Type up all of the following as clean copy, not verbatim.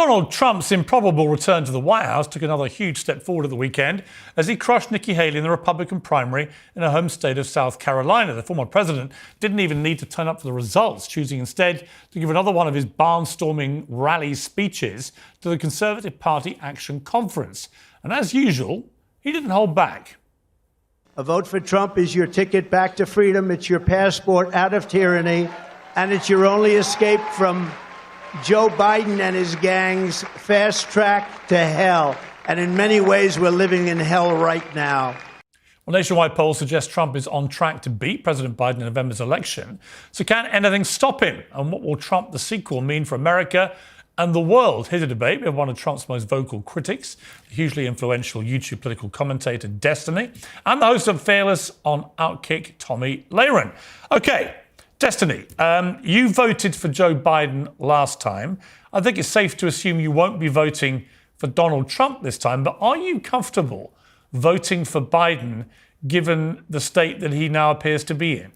Donald Trump's improbable return to the White House took another huge step forward at the weekend as he crushed Nikki Haley in the Republican primary in her home state of South Carolina. The former president didn't even need to turn up for the results, choosing instead to give another one of his barnstorming rally speeches to the Conservative Party Action Conference. And as usual, he didn't hold back. A vote for Trump is your ticket back to freedom. It's your passport out of tyranny, and it's your only escape from Joe Biden and his gang's fast track to hell. And in many ways, we're living in hell right now. Well, nationwide polls suggest Trump is on track to beat President Biden in November's election. So can anything stop him? And what will Trump the sequel mean for America and the world? Here's a debate with one of Trump's most vocal critics, the hugely influential YouTube political commentator Destiny, and the host of Fearless on Outkick, Tommy Lahren. Okay. Destiny, you voted for Joe Biden last time. I think it's safe to assume you won't be voting for Donald Trump this time, but are you comfortable voting for Biden given the state that he now appears to be in?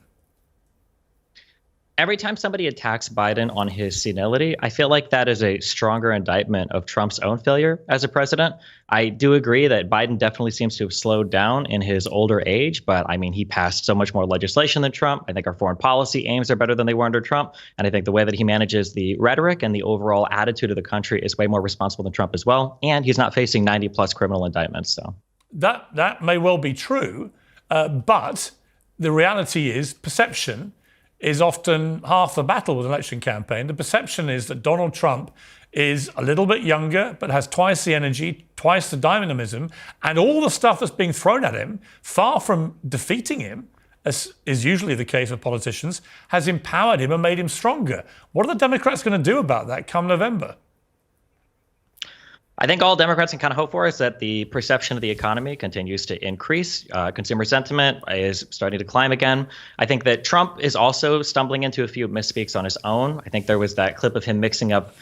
Every time somebody attacks Biden on his senility, I feel like that is a stronger indictment of Trump's own failure as a president. I do agree that Biden definitely seems to have slowed down in his older age, but I mean, he passed so much more legislation than Trump. I think our foreign policy aims are better than they were under Trump. And I think the way that he manages the rhetoric and the overall attitude of the country is way more responsible than Trump as well. And he's not facing 90 plus criminal indictments. So that may well be true. But the reality is perception is often half the battle with an election campaign. The perception is that Donald Trump is a little bit younger, but has twice the energy, twice the dynamism, and all the stuff that's being thrown at him, far from defeating him, as is usually the case with politicians, has empowered him and made him stronger. What are the Democrats going to do about that come November? I think all Democrats can kind of hope for is that the perception of the economy continues to increase. Consumer sentiment is starting to climb again. I think that Trump is also stumbling into a few misspeaks on his own. I think there was that clip of him mixing up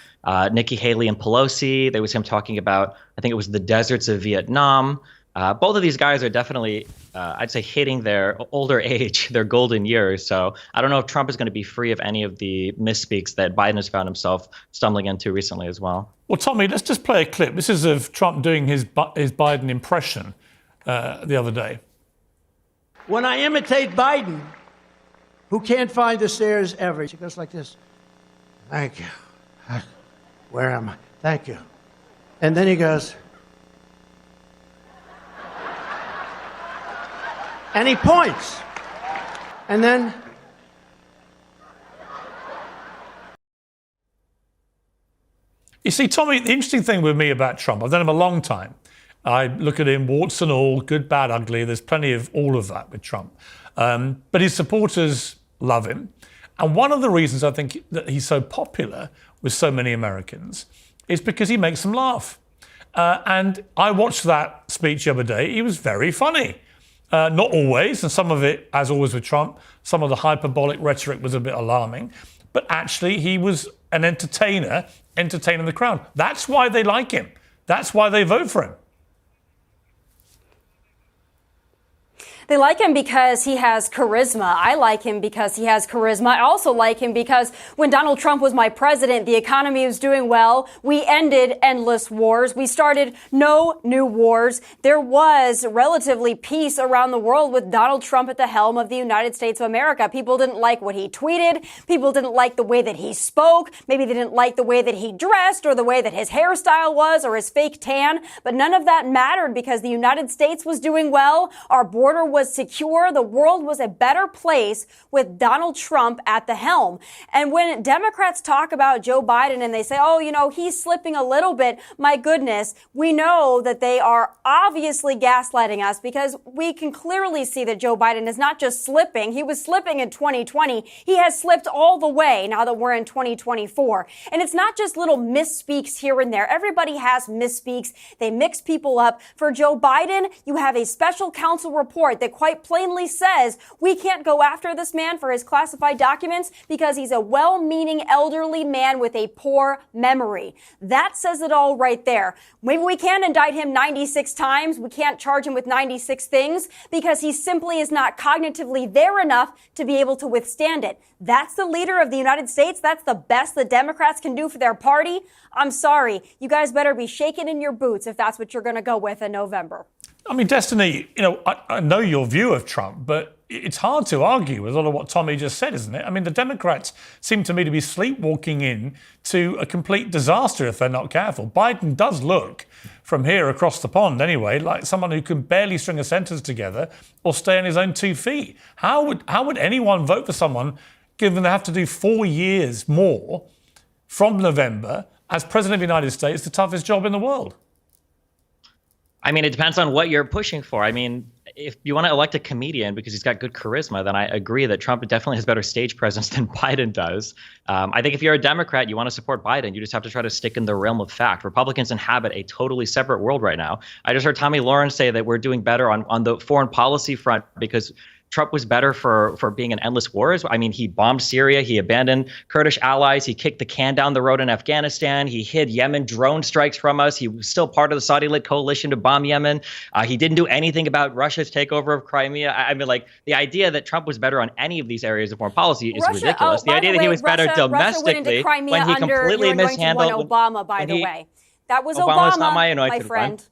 Nikki Haley and Pelosi. There was him talking about, I think it was the deserts of Vietnam. Both of these guys are definitely, I'd say, hitting their older age, their golden years. So I don't know if Trump is going to be free of any of the misspeaks that Biden has found himself stumbling into recently as well. Well, Tommy, let's just play a clip. This is of Trump doing his Biden impression the other day. When I imitate Biden, who can't find the stairs ever, he goes like this. Thank you. Where am I? Thank you. And then he goes. And he points. And then. You see, Tommy, the interesting thing with me about Trump, I've known him a long time. I look at him, warts and all, good, bad, ugly. There's plenty of all of that with Trump. But his supporters love him. And one of the reasons I think that he's so popular with so many Americans is because he makes them laugh. And I watched that speech the other day. He was very funny. Not always, and some of it, as always with Trump, some of the hyperbolic rhetoric was a bit alarming. But actually, he was an entertainer, entertaining the crowd. That's why they like him. That's why they vote for him. They like him because he has charisma. I like him because he has charisma. I also like him because when Donald Trump was my president, the economy was doing well. We ended endless wars. We started no new wars. There was relatively peace around the world with Donald Trump at the helm of the United States of America. People didn't like what he tweeted. People didn't like the way that he spoke. Maybe they didn't like the way that he dressed or the way that his hairstyle was or his fake tan. But none of that mattered because the United States was doing well. Our border was secure. The world was a better place with Donald Trump at the helm. And when Democrats talk about Joe Biden and they say, oh, you know, he's slipping a little bit, my goodness, we know that they are obviously gaslighting us because we can clearly see that Joe Biden is not just slipping. He was slipping in 2020. He has slipped all the way now that we're in 2024. And it's not just little misspeaks here and there. Everybody has misspeaks. They mix people up. For Joe Biden, you have a special counsel report that that quite plainly says we can't go after this man for his classified documents because he's a well-meaning elderly man with a poor memory. That says it all right there. Maybe we can't indict him 96 times. We can't charge him with 96 things because he simply is not cognitively there enough to be able to withstand it. That's the leader of the United States. That's the best the Democrats can do for their party. I'm sorry. You guys better be shaking in your boots if that's what you're going to go with in November. I mean, Destiny, I know your view of Trump, but it's hard to argue with all of what Tommy just said, isn't it? I mean, the Democrats seem to me to be sleepwalking in to a complete disaster if they're not careful. Biden does look, from here across the pond anyway, like someone who can barely string a sentence together or stay on his own 2 feet. How would anyone vote for someone given they have to do 4 years more from November as President of the United States, the toughest job in the world? I mean, it depends on what you're pushing for. I mean, if you want to elect a comedian because he's got good charisma, then I agree that Trump definitely has better stage presence than Biden does. I think if you're a Democrat, you want to support Biden, you just have to try to stick in the realm of fact. Republicans inhabit a totally separate world right now. I just heard Tommy Lawrence say that we're doing better on the foreign policy front because Trump was better for being in endless wars. I mean, he bombed Syria. He abandoned Kurdish allies. He kicked the can down the road in Afghanistan. He hid Yemen drone strikes from us. He was still part of the Saudi-led coalition to bomb Yemen. He didn't do anything about Russia's takeover of Crimea. I mean, like, the idea that Trump was better on any of these areas of foreign policy is ridiculous. The idea that he was better domestically when he completely mishandled Obama, by the way. That was Obama's Obama, not my anointed my friend.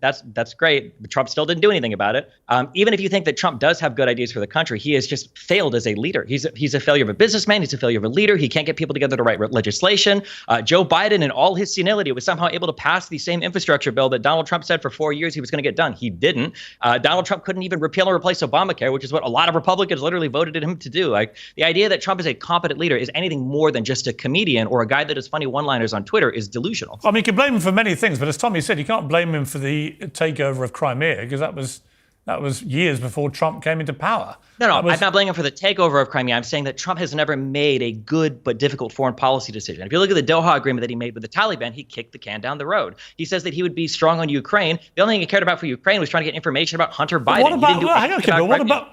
That's great. But Trump still didn't do anything about it. Even if you think that Trump does have good ideas for the country, he has just failed as a leader. He's a failure of a businessman. He's a failure of a leader. He can't get people together to write legislation. Joe Biden, in all his senility, was somehow able to pass the same infrastructure bill that Donald Trump said for 4 years he was going to get done. He didn't. Donald Trump couldn't even repeal or replace Obamacare, which is what a lot of Republicans literally voted him to do. Like, the idea that Trump is a competent leader is anything more than just a comedian or a guy that has funny one-liners on Twitter is delusional. I mean, you can blame him for many things, but as Tommy said, you can't blame him for the takeover of Crimea because that was years before Trump came into power. No, I'm not blaming him for the takeover of Crimea. I'm saying that Trump has never made a good but difficult foreign policy decision. If you look at the Doha agreement that he made with the Taliban, he kicked the can down the road. He says that he would be strong on Ukraine. The only thing he cared about for Ukraine was trying to get information about Hunter Biden.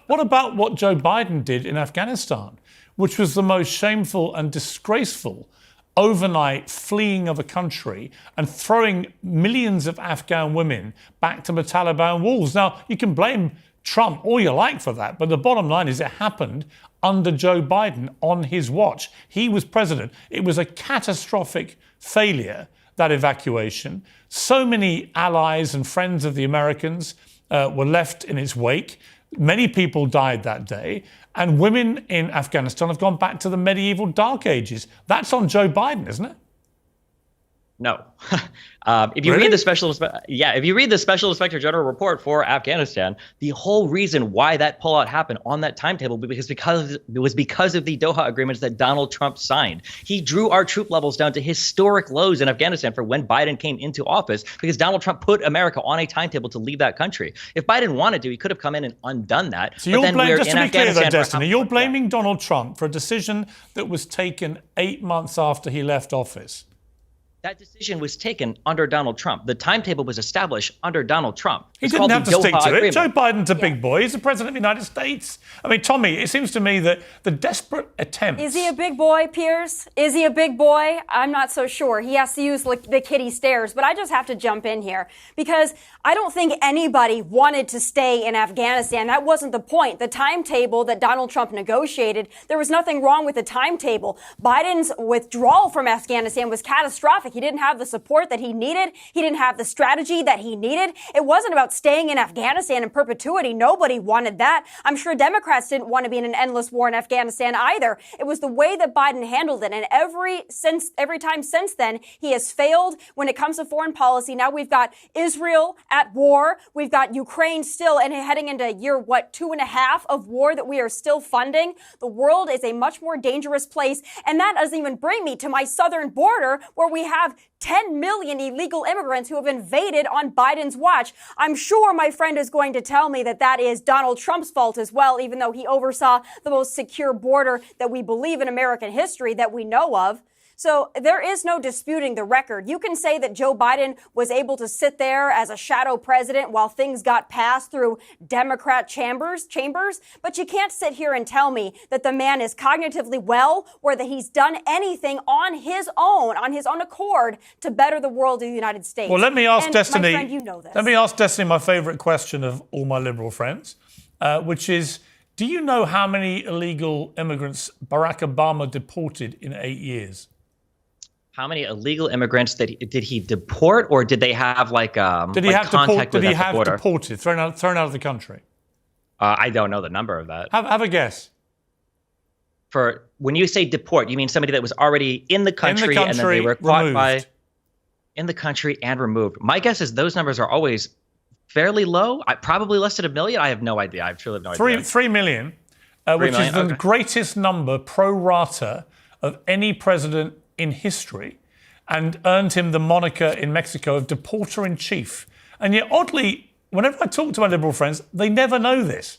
What about what Joe Biden did in Afghanistan, which was the most shameful and disgraceful overnight fleeing of a country and throwing millions of Afghan women back to the Taliban walls? Now, you can blame Trump all you like for that, but the bottom line is it happened under Joe Biden on his watch. He was president. It was a catastrophic failure, that evacuation. So many allies and friends of the Americans were left in its wake. Many people died that day, and women in Afghanistan have gone back to the medieval dark ages. That's on Joe Biden, isn't it? No. If you read the special inspector general report for Afghanistan, the whole reason why that pullout happened on that timetable was because of the Doha agreements that Donald Trump signed. He drew our troop levels down to historic lows in Afghanistan for when Biden came into office because Donald Trump put America on a timetable to leave that country. If Biden wanted to, he could have come in and undone that. So just to be clear, though, Destiny, you're blaming Donald Trump for a decision that was taken 8 months after he left office. That decision was taken under Donald Trump. The timetable was established under Donald Trump. He didn't have to stick to it. Joe Biden's a big boy. He's the president of the United States. I mean, Tommy, it seems to me that the desperate attempts... Is he a big boy, Piers? Is he a big boy? I'm not so sure. He has to use the kiddie stairs. But I just have to jump in here because I don't think anybody wanted to stay in Afghanistan. That wasn't the point. The timetable that Donald Trump negotiated, there was nothing wrong with the timetable. Biden's withdrawal from Afghanistan was catastrophic. He didn't have the support that he needed. He didn't have the strategy that he needed. It wasn't about staying in Afghanistan in perpetuity. Nobody wanted that. I'm sure Democrats didn't want to be in an endless war in Afghanistan either. It was the way that Biden handled it. And every time since then, he has failed when it comes to foreign policy. Now we've got Israel at war. We've got Ukraine still and heading into year, 2.5 of war that we are still funding. The world is a much more dangerous place. And that doesn't even bring me to my southern border where we have 10 million illegal immigrants who have invaded on Biden's watch. I'm sure my friend is going to tell me that that is Donald Trump's fault as well, even though he oversaw the most secure border that we believe in American history that we know of. So there is no disputing the record. You can say that Joe Biden was able to sit there as a shadow president while things got passed through Democrat chambers, but you can't sit here and tell me that the man is cognitively well or that he's done anything on his own accord to better the world of the United States. Well, let me ask Destiny. My friend, you know this. Let me ask Destiny my favorite question of all my liberal friends, which is, do you know how many illegal immigrants Barack Obama deported in 8 years? How many illegal immigrants did he deport, or did they have did he have contact with at the border? Deported, thrown out of the country? I don't know the number of that. Have a guess. For when you say deport, you mean somebody that was already in the country, and then they were caught in the country and removed. My guess is those numbers are always fairly low. Probably less than 1 million. I have no idea. I truly have no idea. 3 million, which is the greatest number pro rata of any president in history, and earned him the moniker in Mexico of deporter in chief. And yet, oddly, whenever I talk to my liberal friends, they never know this.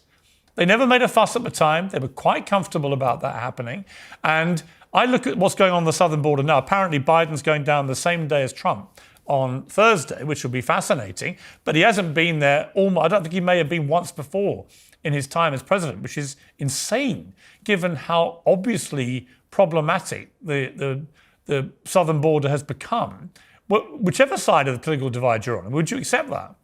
They never made a fuss at the time. They were quite comfortable about that happening. And I look at what's going on the southern border now. Apparently, Biden's going down the same day as Trump on Thursday, which will be fascinating. But he hasn't been there I don't think he may have been once before in his time as president, which is insane, given how obviously problematic the southern border has become. Whichever side of the political divide you're on, would you accept that?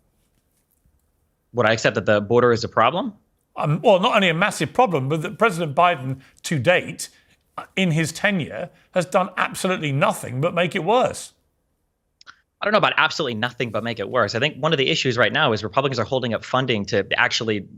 Would I accept that the border is a problem? Well, not only a massive problem, but that President Biden, to date, in his tenure, has done absolutely nothing but make it worse. I don't know about absolutely nothing but make it worse. I think one of the issues right now is Republicans are holding up funding to actually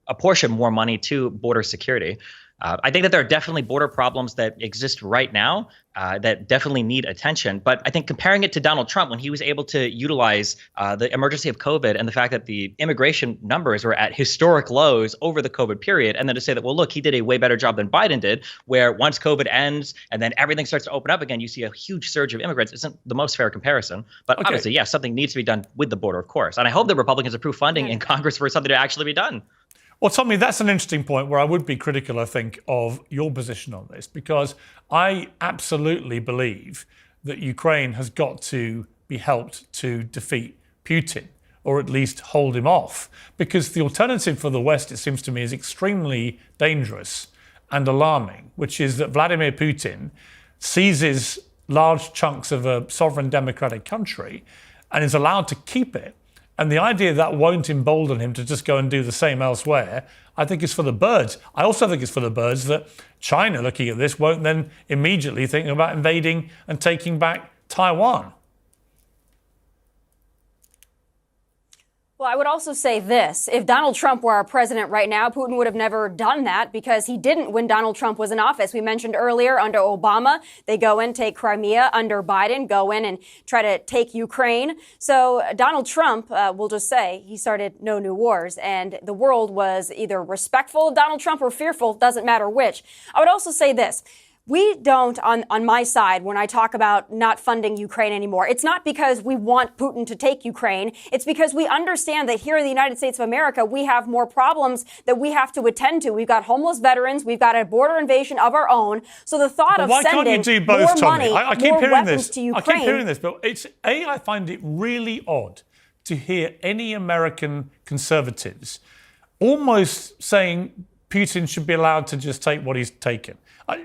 apportion more money to border security. I think that there are definitely border problems that exist right now that definitely need attention. But I think comparing it to Donald Trump, when he was able to utilize the emergency of COVID and the fact that the immigration numbers were at historic lows over the COVID period, and then to say that, well, look, he did a way better job than Biden did, where once COVID ends and then everything starts to open up again, you see a huge surge of immigrants, isn't the most fair comparison. But obviously, yes, something needs to be done with the border, of course. And I hope that Republicans approve funding in Congress for something to actually be done. Well, Tommy, that's an interesting point where I would be critical, I think, of your position on this, because I absolutely believe that Ukraine has got to be helped to defeat Putin, or at least hold him off, because the alternative for the West, it seems to me, is extremely dangerous and alarming, which is that Vladimir Putin seizes large chunks of a sovereign democratic country and is allowed to keep it. And the idea that won't embolden him to just go and do the same elsewhere, I think is for the birds. I also think it's for the birds that China, looking at this, won't then immediately think about invading and taking back Taiwan. Well, I would also say this. If Donald Trump were our president right now, Putin would have never done that because he didn't when Donald Trump was in office. We mentioned earlier under Obama, they go in, take Crimea. Under Biden, go in and try to take Ukraine. So Donald Trump, we'll just say, he started no new wars. And the world was either respectful of Donald Trump or fearful, doesn't matter which. I would also say this. We don't, on my side, when I talk about not funding Ukraine anymore, it's not because we want Putin to take Ukraine. It's because we understand that here in the United States of America, we have more problems that we have to attend to. We've got homeless veterans. We've got a border invasion of our own. So the thought of sending more money, more weapons to Ukraine. I keep hearing this, but I find it really odd to hear any American conservatives almost saying Putin should be allowed to just take what he's taken.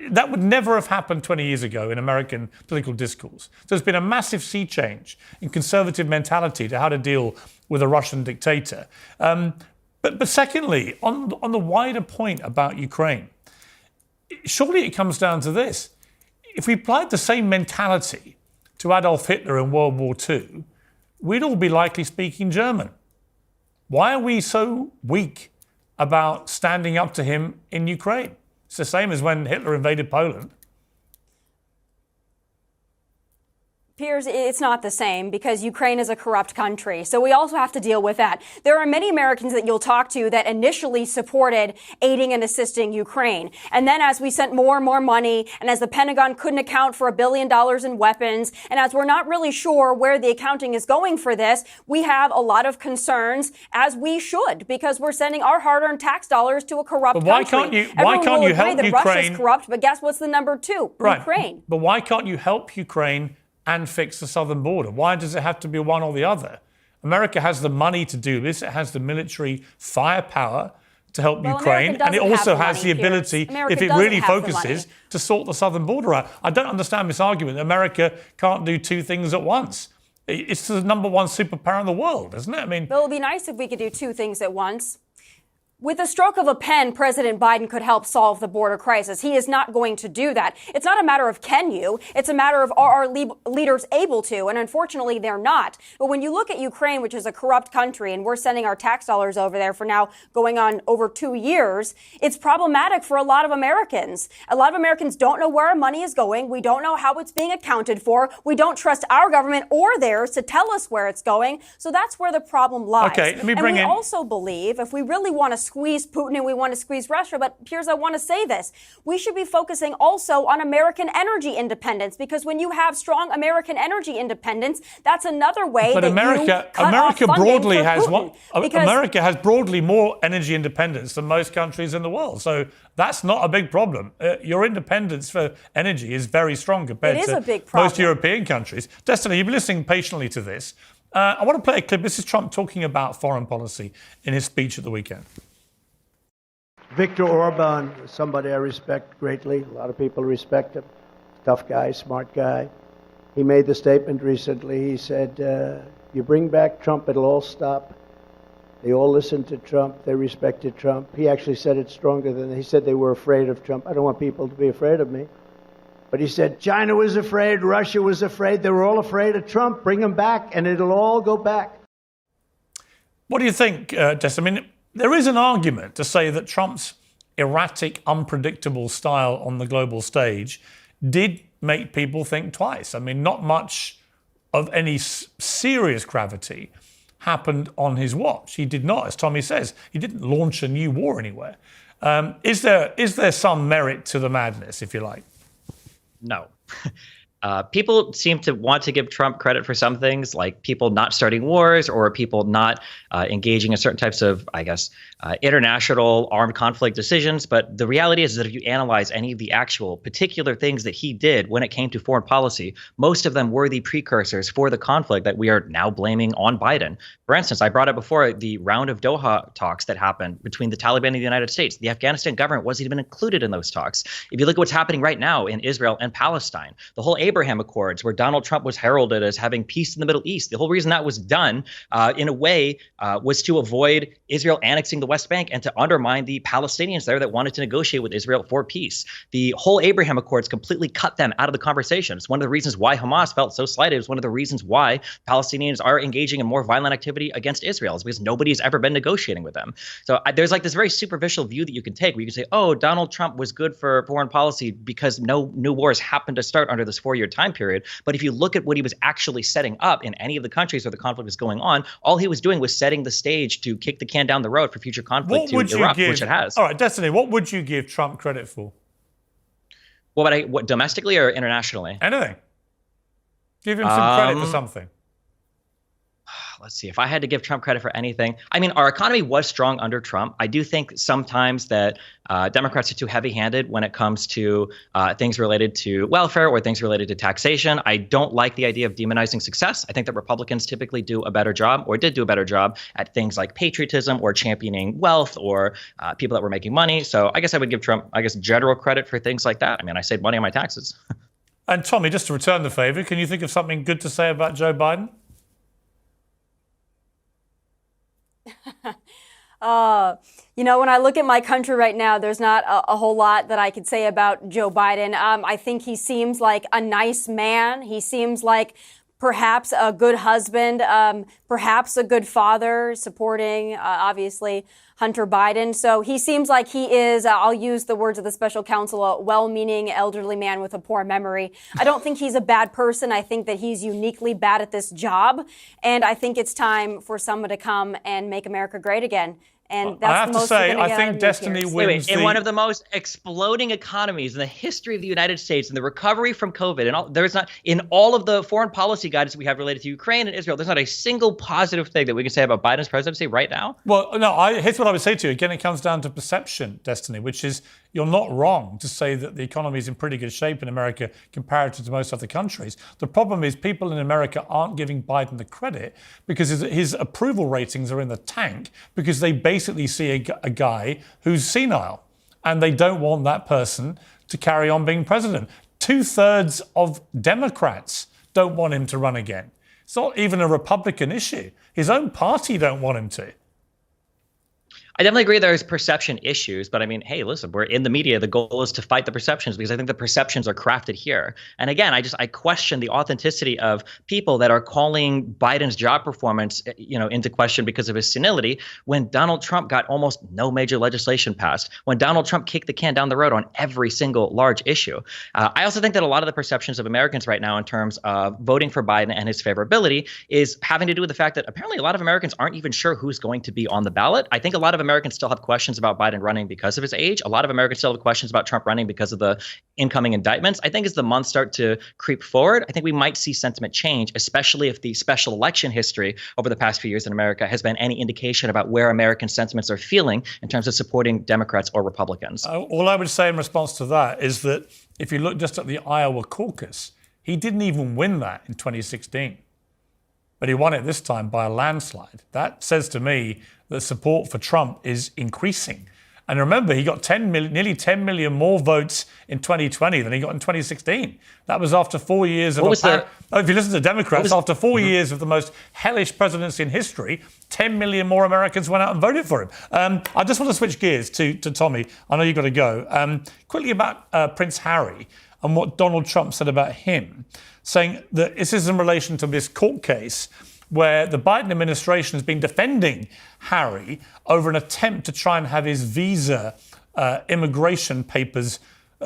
That would never have happened 20 years ago in American political discourse. There's been a massive sea change in conservative mentality to how to deal with a Russian dictator. But secondly, on the wider point about Ukraine, surely it comes down to this. If we applied the same mentality to Adolf Hitler in World War II, we'd all be likely speaking German. Why are we so weak about standing up to him in Ukraine? It's the same as when Hitler invaded Poland. Piers, it's not the same because Ukraine is a corrupt country. So we also have to deal with that. There are many Americans that you'll talk to that initially supported aiding and assisting Ukraine. And then as we sent more and more money, and as the Pentagon couldn't account for $1 billion in weapons, and as we're not really sure where the accounting is going for this, we have a lot of concerns, as we should, because we're sending our hard-earned tax dollars to a corrupt country. Why can't you help Ukraine? Russia's corrupt, but guess what's the number two? Right. Ukraine. But why can't you help Ukraine and fix the southern border? Why does it have to be one or the other? America has the money to do this. It has the military firepower to help Ukraine. And it also has the ability, if it really focuses, to sort the southern border out. I don't understand this argument that America can't do two things at once. It's the number one superpower in the world, isn't it? I mean, well, it would be nice if we could do two things at once. With a stroke of a pen, President Biden could help solve the border crisis. He is not going to do that. It's not a matter of can you, it's a matter of are our leaders able to, and unfortunately they're not. But when you look at Ukraine, which is a corrupt country, and we're sending our tax dollars over there for now going on over 2 years, it's problematic for a lot of Americans. A lot of Americans don't know where our money is going. We don't know how it's being accounted for. We don't trust our government or theirs to tell us where it's going. So that's where the problem lies. Okay, let me bring in. And we also believe if we really want to squeeze Putin and we want to squeeze Russia, but Piers, I want to say this. We should be focusing also on American energy independence, because when you have strong American energy independence, that's another way but that America broadly has America has broadly more energy independence than most countries in the world. So that's not a big problem. Your independence for energy is very strong compared to most European countries. Destiny, you've been listening patiently to this. I want to play a clip. This is Trump talking about foreign policy in his speech at the weekend. Viktor Orban, somebody I respect greatly. A lot of people respect him. Tough guy, smart guy. He made the statement recently. He said, you bring back Trump, it'll all stop. They all listened to Trump. They respected Trump. He actually said it stronger than he said they were afraid of Trump. I don't want people to be afraid of me. But he said China was afraid, Russia was afraid. They were all afraid of Trump. Bring him back, and it'll all go back. What do you think, Des? I mean, there is an argument to say that Trump's erratic, unpredictable style on the global stage did make people think twice. I mean, not much of any serious gravity happened on his watch. He did not, as Tommy says, he didn't launch a new war anywhere. Is there some merit to the madness, if you like? No. People seem to want to give Trump credit for some things, like people not starting wars or people not engaging in certain types of, I guess, international armed conflict decisions. But the reality is that if you analyze any of the actual particular things that he did when it came to foreign policy, most of them were the precursors for the conflict that we are now blaming on Biden. For instance, I brought up before the round of Doha talks that happened between the Taliban and the United States. The Afghanistan government wasn't even included in those talks. If you look at what's happening right now in Israel and Palestine, the whole Abraham Accords, where Donald Trump was heralded as having peace in the Middle East. The whole reason that was done, in a way, was to avoid Israel annexing the West Bank and to undermine the Palestinians there that wanted to negotiate with Israel for peace. The whole Abraham Accords completely cut them out of the conversation. It's one of the reasons why Hamas felt so slighted. It's one of the reasons why Palestinians are engaging in more violent activity against Israel. It's because nobody's ever been negotiating with them. So there's like this very superficial view that you can take where you can say, oh, Donald Trump was good for foreign policy because no new wars happened to start under this 4-year time period. But if you look at what he was actually setting up in any of the countries where the conflict is going on, all he was doing was setting the stage to kick the can down the road for future conflict to erupt, which it has. All right, Destiny, what would you give Trump credit for? What domestically or internationally? Anything. Give him some credit for something. Let's see, if I had to give Trump credit for anything, I mean, our economy was strong under Trump. I do think sometimes that Democrats are too heavy-handed when it comes to things related to welfare or things related to taxation. I don't like the idea of demonizing success. I think that Republicans typically do a better job or did do a better job at things like patriotism or championing wealth or people that were making money. So I guess I would give Trump, general credit for things like that. I mean, I saved money on my taxes. And Tommy, just to return the favor, can you think of something good to say about Joe Biden? When I look at my country right now, there's not a whole lot that I could say about Joe Biden. I think he seems like a nice man. He seems like perhaps a good husband, perhaps a good father, supporting, obviously, Hunter Biden. So he seems like he is, I'll use the words of the special counsel, a well-meaning elderly man with a poor memory. I don't think he's a bad person. I think that he's uniquely bad at this job. And I think it's time for someone to come and make America great again. And that's I have the to most say, I think destiny wins. In one of the most exploding economies in the history of the United States, and the recovery from COVID, and there's not in all of the foreign policy guidance we have related to Ukraine and Israel, there's not a single positive thing that we can say about Biden's presidency right now. Well, no, here's what I would say to you. Again, it comes down to perception, Destiny, which is you're not wrong to say that the economy is in pretty good shape in America comparative to most other countries. The problem is people in America aren't giving Biden the credit because his approval ratings are in the tank because they basically see a guy who's senile and they don't want that person to carry on being president. 2/3 of Democrats don't want him to run again. It's not even a Republican issue. His own party don't want him to. I definitely agree there's perception issues, but I mean, hey, listen, we're in the media. The goal is to fight the perceptions because I think the perceptions are crafted here. And again, I question the authenticity of people that are calling Biden's job performance, into question because of his senility when Donald Trump got almost no major legislation passed, when Donald Trump kicked the can down the road on every single large issue. I also think that a lot of the perceptions of Americans right now in terms of voting for Biden and his favorability is having to do with the fact that apparently a lot of Americans aren't even sure who's going to be on the ballot. I think a lot of Americans still have questions about Biden running because of his age. A lot of Americans still have questions about Trump running because of the incoming indictments. I think as the months start to creep forward, I think we might see sentiment change, especially if the special election history over the past few years in America has been any indication about where American sentiments are feeling in terms of supporting Democrats or Republicans. All I would say in response to that is that if you look just at the Iowa caucus, he didn't even win that in 2016. But he won it this time by a landslide. That says to me that support for Trump is increasing. And remember, he got nearly 10 million more votes in 2020 than he got in 2016. That was after 4 years of... if you listen to Democrats, after 4 years of the most hellish presidency in history, 10 million more Americans went out and voted for him. I just want to switch gears to Tommy. I know you've got to go. Quickly about Prince Harry and what Donald Trump said about him, saying that this is in relation to this court case where the Biden administration has been defending Harry over an attempt to try and have his visa immigration papers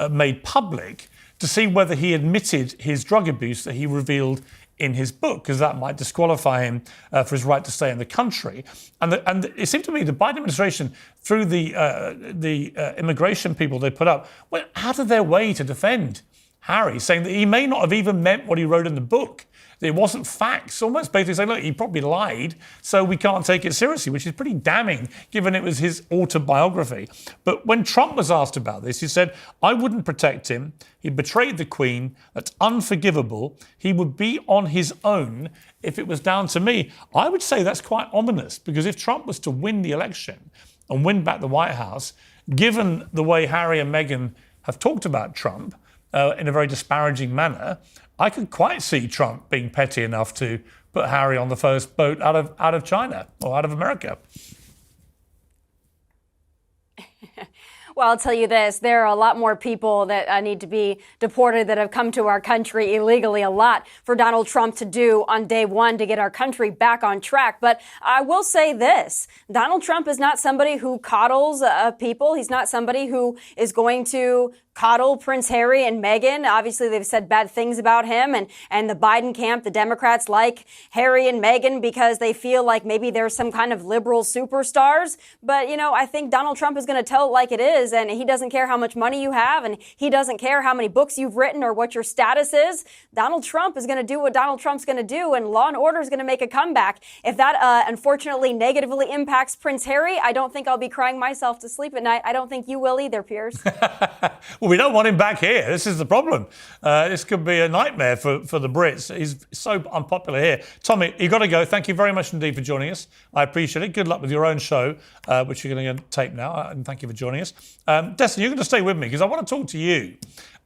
made public to see whether he admitted his drug abuse that he revealed in his book, because that might disqualify him for his right to stay in the country. And it seemed to me the Biden administration, through the immigration people they put up, went out of their way to defend Harry, saying that he may not have even meant what he wrote in the book. It wasn't facts, almost basically saying, look, he probably lied, so we can't take it seriously, which is pretty damning, given it was his autobiography. But when Trump was asked about this, he said, I wouldn't protect him. He betrayed the Queen. That's unforgivable. He would be on his own if it was down to me. I would say that's quite ominous, because if Trump was to win the election and win back the White House, given the way Harry and Meghan have talked about Trump in a very disparaging manner, I could quite see Trump being petty enough to put Harry on the first boat out of China or out of America. Well, I'll tell you this, there are a lot more people that need to be deported that have come to our country illegally, a lot for Donald Trump to do on day one to get our country back on track. But I will say this, Donald Trump is not somebody who coddles people. He's not somebody who is going to coddle Prince Harry and Meghan. Obviously, they've said bad things about him, and the Biden camp, the Democrats like Harry and Meghan because they feel like maybe they're some kind of liberal superstars. But, I think Donald Trump is going to tell it like it is, and he doesn't care how much money you have, and he doesn't care how many books you've written or what your status is. Donald Trump is going to do what Donald Trump's going to do, and law and order is going to make a comeback. If that, unfortunately, negatively impacts Prince Harry, I don't think I'll be crying myself to sleep at night. I don't think you will either, Piers. Well, we don't want him back here. This is the problem. This could be a nightmare for the Brits. He's so unpopular here. Tommy, you've got to go. Thank you very much indeed for joining us. I appreciate it. Good luck with your own show, which you're going to tape now. And thank you for joining us. Destiny, you're going to stay with me because I want to talk to you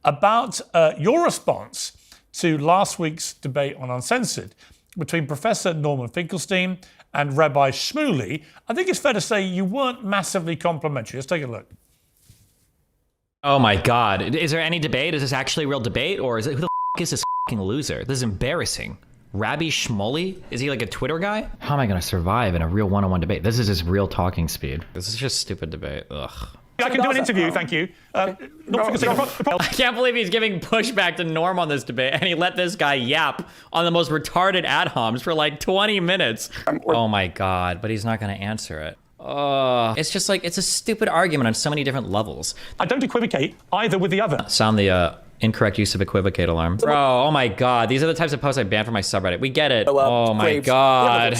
about your response to last week's debate on Uncensored between Professor Norman Finkelstein and Rabbi Shmuley. I think it's fair to say you weren't massively complimentary. Let's take a look. Oh my God. Is there any debate? Is this actually a real debate? Or is it, who the is this loser? This is embarrassing. Rabbi Shmuley? Is he like a Twitter guy? How am I going to survive in a real one-on-one debate? This is just real talking speed. This is just stupid debate. Ugh. I can do an interview, thank you. I can't believe he's giving pushback to Norm on this debate, and he let this guy yap on the most retarded ad homs for like 20 minutes. Oh my God, but he's not going to answer it. It's just like, it's a stupid argument on so many different levels. I don't equivocate either with the other. Sound the incorrect use of equivocate alarm. Bro, oh my God, these are the types of posts I banned from my subreddit. We get it. Oh my God.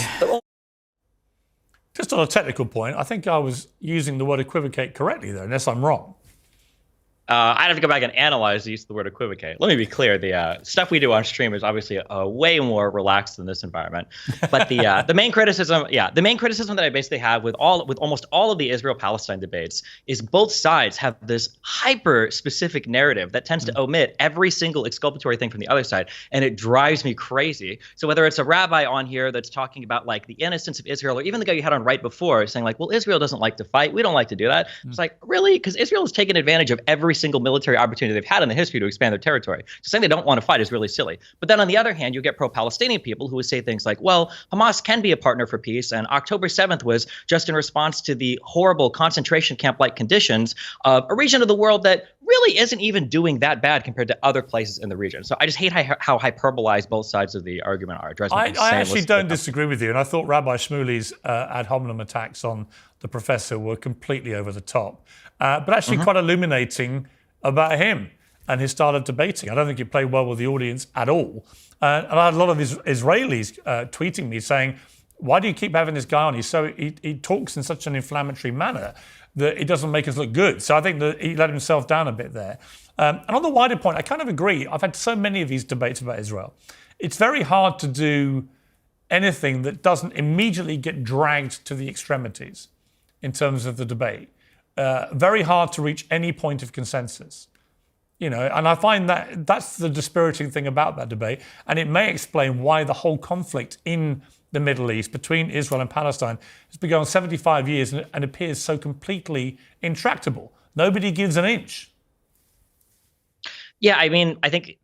Just on a technical point, I think I was using the word equivocate correctly there, unless I'm wrong. I'd have to go back and analyze the use of the word equivocate. Let me be clear: the stuff we do on stream is obviously way more relaxed than this environment. But the main criticism, that I basically have with almost all of the Israel-Palestine debates is both sides have this hyper-specific narrative that tends to omit every single exculpatory thing from the other side, and it drives me crazy. So whether it's a rabbi on here that's talking about like the innocence of Israel, or even the guy you had on right before saying like, well, Israel doesn't like to fight, we don't like to do that. It's like, really? Because Israel has taken advantage of every single military opportunity they've had in the history to expand their territory. So saying they don't want to fight is really silly. But then on the other hand, you get pro-Palestinian people who would say things like, well, Hamas can be a partner for peace, and October 7th was just in response to the horrible concentration camp-like conditions of a region of the world that really isn't even doing that bad compared to other places in the region. So I just hate how hyperbolized both sides of the argument are. I actually don't disagree with you, and I thought Rabbi Shmuley's ad hominem attacks on the professor were completely over the top, but actually quite illuminating about him and his style of debating. I don't think he played well with the audience at all. And I had a lot of Israelis tweeting me saying, why do you keep having this guy on? He talks in such an inflammatory manner that it doesn't make us look good. So I think that he let himself down a bit there. And on the wider point, I kind of agree. I've had so many of these debates about Israel. It's very hard to do anything that doesn't immediately get dragged to the extremities in terms of the debate. Very hard to reach any point of consensus, and I find that that's the dispiriting thing about that debate, and it may explain why the whole conflict in the Middle East between Israel and Palestine has been going on 75 years and appears so completely intractable. Nobody gives an inch. Yeah, I mean, I think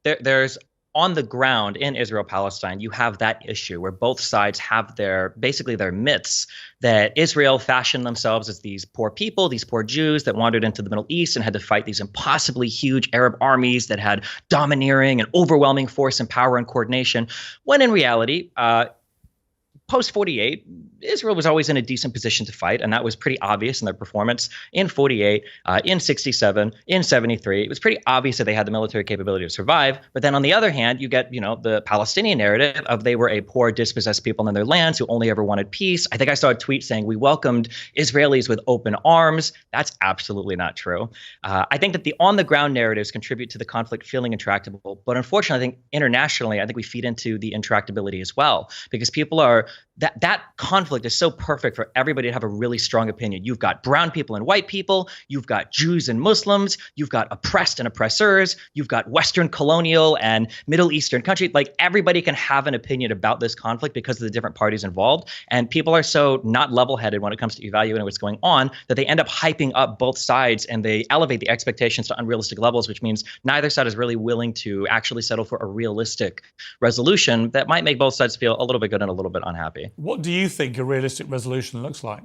there's on the ground in Israel-Palestine, you have that issue where both sides have their myths that Israel fashioned themselves as these poor people, these poor Jews that wandered into the Middle East and had to fight these impossibly huge Arab armies that had domineering and overwhelming force and power and coordination, when in reality, post 48, Israel was always in a decent position to fight, and that was pretty obvious in their performance in 48, in 67, in 73. It was pretty obvious that they had the military capability to survive. But then on the other hand, you get, the Palestinian narrative of they were a poor, dispossessed people in their lands who only ever wanted peace. I think I saw a tweet saying we welcomed Israelis with open arms. That's absolutely not true. I think that the on-the-ground narratives contribute to the conflict feeling intractable. But unfortunately, I think internationally, I think we feed into the intractability as well, because people are that conflict is so perfect for everybody to have a really strong opinion. You've got brown people and white people, you've got Jews and Muslims, you've got oppressed and oppressors, you've got Western colonial and Middle Eastern countries. Like, everybody can have an opinion about this conflict because of the different parties involved. And people are so not level-headed when it comes to evaluating what's going on that they end up hyping up both sides and they elevate the expectations to unrealistic levels, which means neither side is really willing to actually settle for a realistic resolution that might make both sides feel a little bit good and a little bit unhappy. What do you think a realistic resolution looks like?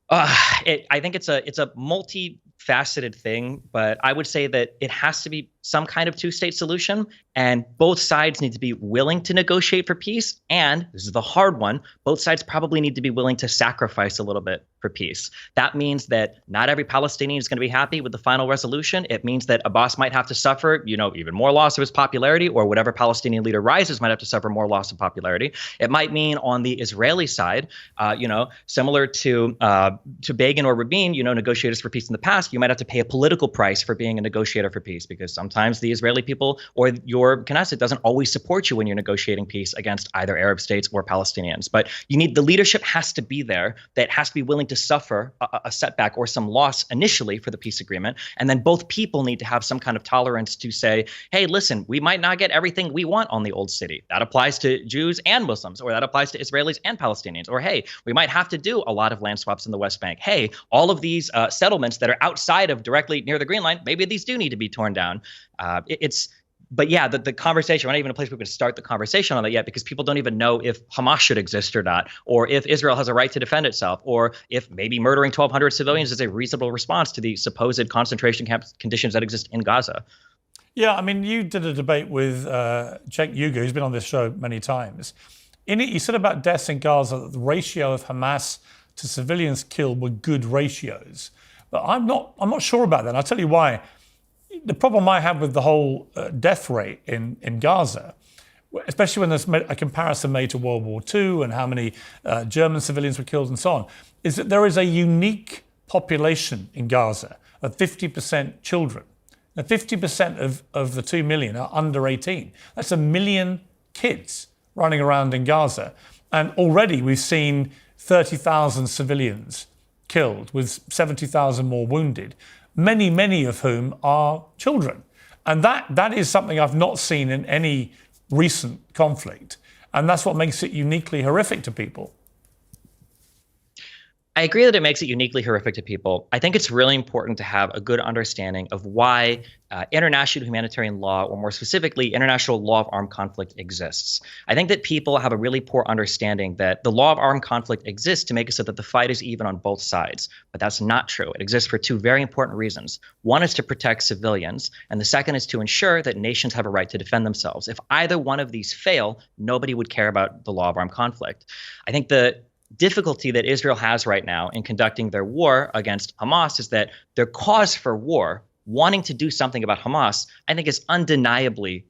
I think it's a multifaceted thing, but I would say that it has to be some kind of two-state solution, and both sides need to be willing to negotiate for peace. And this is the hard one, both sides probably need to be willing to sacrifice a little bit for peace. That means that not every Palestinian is going to be happy with the final resolution. It means that Abbas might have to suffer, even more loss of his popularity, or whatever Palestinian leader rises might have to suffer more loss of popularity. It might mean on the Israeli side, similar to Begin or Rabin, negotiators for peace in the past, you might have to pay a political price for being a negotiator for peace, because sometimes the Israeli people or your Knesset doesn't always support you when you're negotiating peace against either Arab states or Palestinians. But the leadership has to be there, that has to be willing to suffer a setback or some loss initially for the peace agreement. And then both people need to have some kind of tolerance to say, hey, listen, we might not get everything we want on the old city. That applies to Jews and Muslims, or that applies to Israelis and Palestinians. Or, hey, we might have to do a lot of land swaps in the West Bank. Hey, all of these settlements that are outside of directly near the Green Line, maybe these do need to be torn down. But yeah, the conversation, we're not even in a place where we can start the conversation on that yet, because people don't even know if Hamas should exist or not, or if Israel has a right to defend itself, or if maybe murdering 1,200 civilians is a reasonable response to the supposed concentration camp conditions that exist in Gaza. Yeah, I mean, you did a debate with Cenk Uygur, who's been on this show many times. In it, you said about deaths in Gaza that the ratio of Hamas to civilians killed were good ratios. But I'm not sure about that. And I'll tell you why. The problem I have with the whole death rate in Gaza, especially when there's a comparison made to World War II and how many German civilians were killed and so on, is that there is a unique population in Gaza of 50% children. Now, 50% of the 2 million are under 18. That's 1 million kids running around in Gaza. And already we've seen 30,000 civilians killed with 70,000 more wounded, many of whom are children. And that is something I've not seen in any recent conflict. And that's what makes it uniquely horrific to people. I agree that it makes it uniquely horrific to people. I think it's really important to have a good understanding of why international humanitarian law, or more specifically, international law of armed conflict exists. I think that people have a really poor understanding that the law of armed conflict exists to make it so that the fight is even on both sides. But that's not true. It exists for two very important reasons. One is to protect civilians, and the second is to ensure that nations have a right to defend themselves. If either one of these fail, nobody would care about the law of armed conflict. I think the difficulty that Israel has right now in conducting their war against Hamas is that their cause for war, wanting to do something about Hamas, I think is undeniably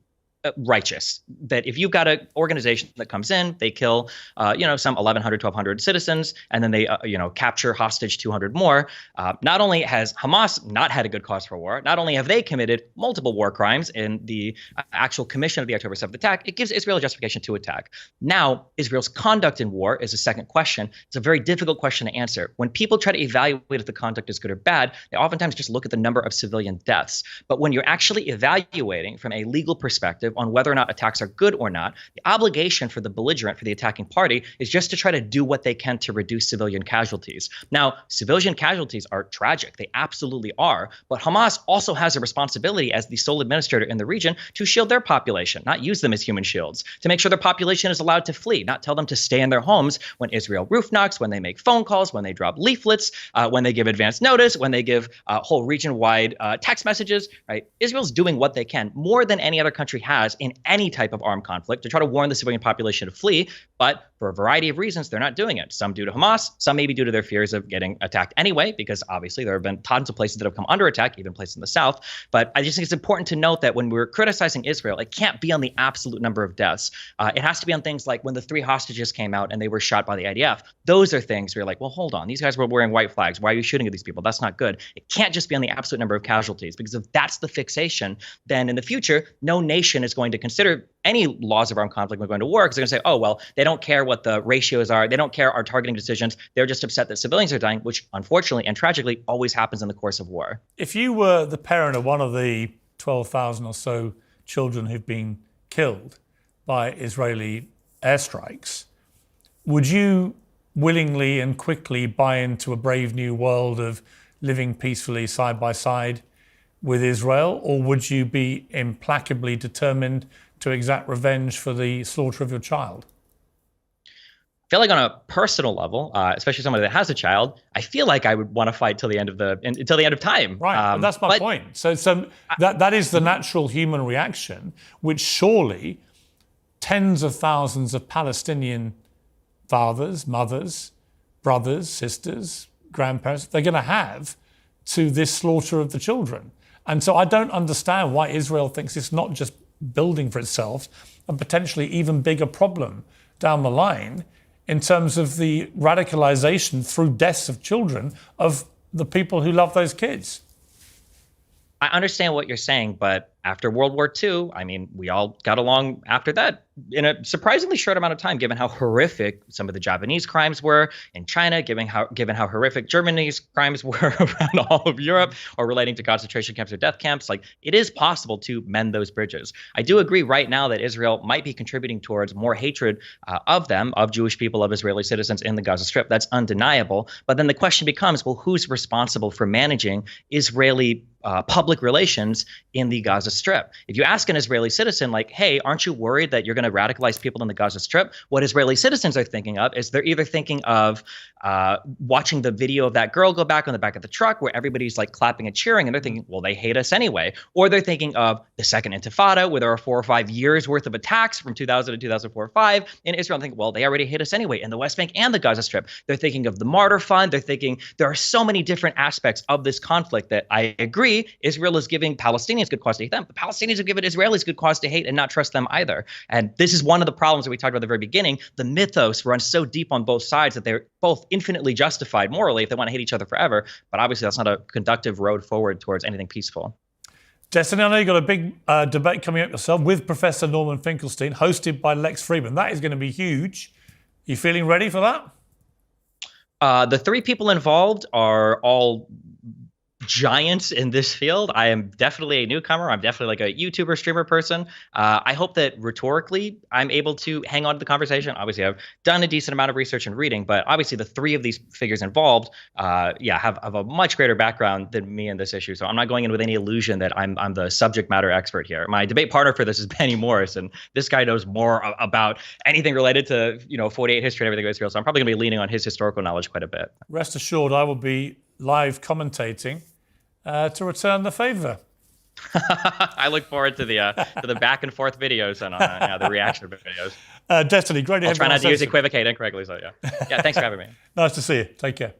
righteous. That if you've got an organization that comes in, they kill, some 1,100, 1,200 citizens, and then they, capture hostage 200 more. Not only has Hamas not had a good cause for war, not only have they committed multiple war crimes in the actual commission of the October 7th attack, it gives Israel a justification to attack. Now, Israel's conduct in war is a second question. It's a very difficult question to answer. When people try to evaluate if the conduct is good or bad, they oftentimes just look at the number of civilian deaths. But when you're actually evaluating from a legal perspective on whether or not attacks are good or not, the obligation for the belligerent, for the attacking party, is just to try to do what they can to reduce civilian casualties. Now, civilian casualties are tragic. They absolutely are. But Hamas also has a responsibility as the sole administrator in the region to shield their population, not use them as human shields, to make sure their population is allowed to flee, not tell them to stay in their homes when Israel roof knocks, when they make phone calls, when they drop leaflets, when they give advance notice, when they give whole region-wide text messages, right? Israel's doing what they can, more than any other country has in any type of armed conflict, to try to warn the civilian population to flee. But for a variety of reasons, they're not doing it. Some due to Hamas, some maybe due to their fears of getting attacked anyway, because obviously there have been tons of places that have come under attack, even places in the south. But I just think it's important to note that when we're criticizing Israel, it can't be on the absolute number of deaths. It has to be on things like when the 3 hostages came out and they were shot by the IDF. Those are things where you're like, well, hold on. These guys were wearing white flags. Why are you shooting at these people? That's not good. It can't just be on the absolute number of casualties, because if that's the fixation, then in the future, no nation is going to consider any laws of armed conflict when going to war, because they're going to say, oh, well, they don't care what the ratios are. They don't care our targeting decisions. They're just upset that civilians are dying, which unfortunately and tragically always happens in the course of war. If you were the parent of one of the 12,000 or so children who've been killed by Israeli airstrikes, would you willingly and quickly buy into a brave new world of living peacefully side by side with Israel, or would you be implacably determined to exact revenge for the slaughter of your child? I feel like on a personal level, especially somebody that has a child, I feel like I would want to fight till the end of time. Right, and that's my point. So that is the natural human reaction, which surely tens of thousands of Palestinian fathers, mothers, brothers, sisters, grandparents, they're going to have to this slaughter of the children. And so I don't understand why Israel thinks it's not just building for itself a potentially even bigger problem down the line in terms of the radicalization through deaths of children of the people who love those kids. I understand what you're saying, but after World War II, I mean, we all got along after that in a surprisingly short amount of time, given how horrific some of the Japanese crimes were in China, given how horrific Germany's crimes were around all of Europe, or relating to concentration camps or death camps. Like, it is possible to mend those bridges. I do agree right now that Israel might be contributing towards more hatred of Jewish people, of Israeli citizens in the Gaza Strip. That's undeniable. But then the question becomes, well, who's responsible for managing Israeli public relations in the Gaza Strip. If you ask an Israeli citizen, like, hey, aren't you worried that you're going to radicalize people in the Gaza Strip? What Israeli citizens are thinking of is they're either thinking of watching the video of that girl go back on the back of the truck where everybody's like clapping and cheering, and they're thinking, well, they hate us anyway. Or they're thinking of the Second Intifada, where there are 4 or 5 years worth of attacks from 2000 to 2004 or 5 in Israel, and think, well, they already hate us anyway in the West Bank and the Gaza Strip. They're thinking of the Martyr Fund. They're thinking there are so many different aspects of this conflict that I agree Israel is giving Palestinians good cause to hate them. The Palestinians have given Israelis good cause to hate and not trust them either. And this is one of the problems that we talked about at the very beginning. The mythos runs so deep on both sides that they're both infinitely justified morally if they want to hate each other forever. But obviously that's not a conductive road forward towards anything peaceful. Destiny, I know you've got a big debate coming up yourself with Professor Norman Finkelstein, hosted by Lex Friedman. That is going to be huge. You feeling ready for that? The 3 people involved are all giants in this field. I am definitely a newcomer. I'm definitely like a YouTuber, streamer person. I hope that rhetorically I'm able to hang on to the conversation. Obviously, I've done a decent amount of research and reading, but obviously the 3 of these figures involved, have a much greater background than me in this issue. So I'm not going in with any illusion that I'm the subject matter expert here. My debate partner for this is Benny Morris, and this guy knows more about anything related to 48 history and everything about Israel. So I'm probably going to be leaning on his historical knowledge quite a bit. Rest assured, I will be live commentating to return the favor. I look forward to the back and forth videos and the reaction videos. Destiny, great to have you. I'll try not to use equivocate incorrectly. So yeah, thanks for having me. Nice to see you. Take care.